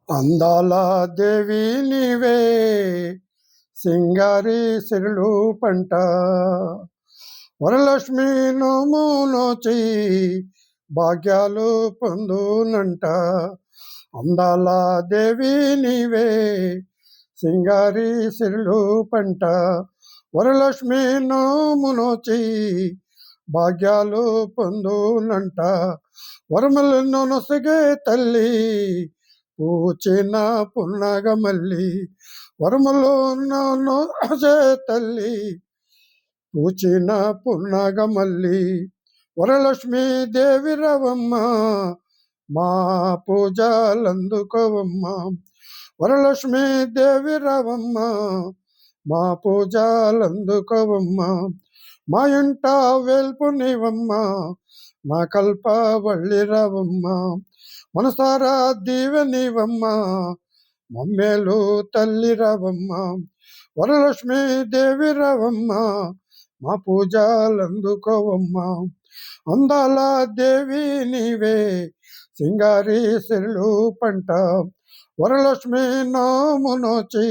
అందాల దేవి నీవే సింగారి సిరులు పంట వరలక్ష్మి నోము నోచి భాగ్యాలు పొందునంట. అందాల దేవి నీవే సింగారి సిరులు పంట వరలక్ష్మి నోము నోచి భాగ్యాలు పొందునంట. వరములను నొసగే తల్లి పూచిన పున్నగమల్లి వరములు నొసే తల్లి పూచిన పున్నగమల్లి వరలక్ష్మీ దేవి రవమ్మ మా పూజలందుకోవమ్మ. వరలక్ష్మీ దేవి రవమ్మ మా పూజలందుకోవమ్మ. మా ఇంట వేల్పు నీవమ్మ నా కల్పవల్లి రవమ్మ. మనసారా దీవెనివమ్మ మమ్మేలు తల్లి రవమ్మ. వరలక్ష్మీ దేవి రవమ్మ మా పూజలందుకోవమ్మ. అందాల దేవి నీవే సింగారి సిరులు పంట వరలక్ష్మి నోము నోచి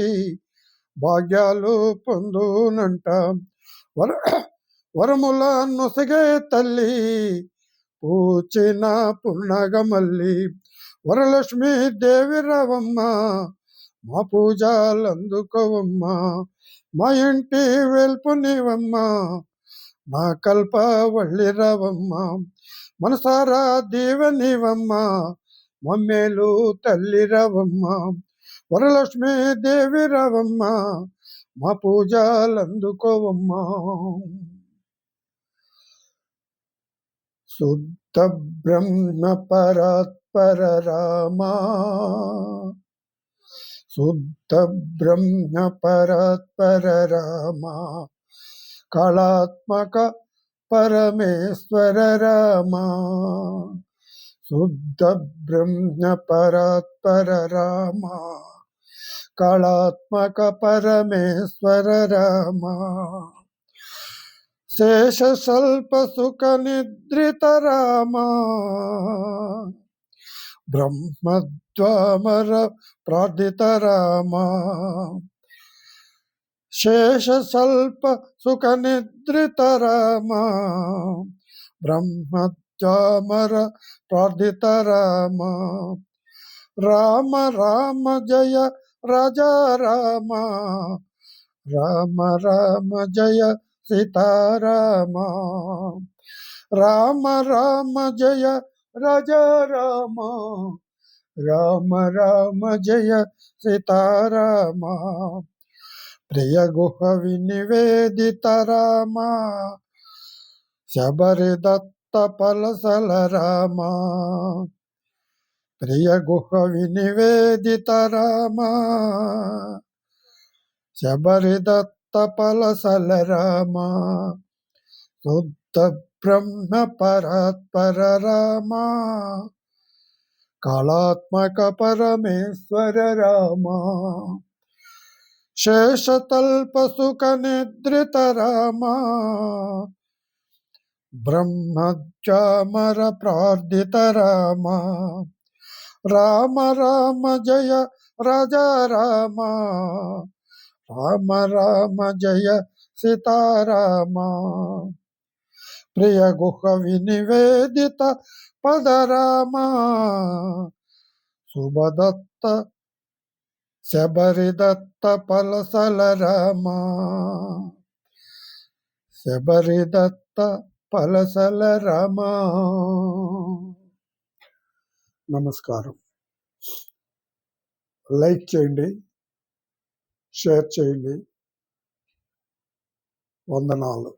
భాగ్యాలు పొందునంట. వరముల నొసగే తల్లి పూచిన పున్నగమల్లి వరలక్ష్మీ దేవి రవమ్మ మా పూజలందుకోవమ్మ. మా ఇంటి వెల్పు నీవమ్మ నా కల్పవల్లి రవమ్మ. మనసారా దీవెనివమ్మ మమ్మేలు తల్లి రవమ్మ. వరలక్ష్మీ దేవి రవమ్మ మా పూజలందుకోవమ్మ. శుద్ధ బ్రహ్మ పరాత్పర రామా శుద్ధ బ్రహ్మ పరాత్పర రామా కళాత్మక పరమేశ్వర రామా. శుద్ధ బ్రహ్మ పరాత్పర రామా కళాత్మక పరమేశ్వర రామా. శేష స్వల్ప సుఖ నిద్రిత రామా బ్రహ్మద్వామర ప్రార్థిత రామా. శేష స్వల్ప సుఖ నిద్రిత రామా బ్రహ్మద్వామర ప్రార్థిత రామా. రామ రామ జయ రాజా రామ రామ రామ జయ సీతారామ. రామ రామ జయ రాజా రామ రామ రామ జయ సీతారామ. ప్రియ గుహ వినివేదిత రామ శబరి దత్త పలసల రామ. ప్రియ గుహ వినివేదిత రామ శబరి దత్త పలసల రామ. శుద్ధ బ్రహ్మ పరాత్పర రామ కళాత్మక పరమేశ్వర రామ. శేషతల్ప సుఖ నిద్రిత రామ బ్రహ్మచామర ప్రార్థిత రామ. రామ రామ జయ రాజా రామ రామ రామ జయ సీతారామ. ప్రియ గుహ వినివేదిత పద రామ శుభదత్త శబరి దత్త పలసల రామ. శబరి దత్త పలసల రామ. నమస్కారం. లైక్ చేయండి, షేర్ చేయండి. వందనాలు.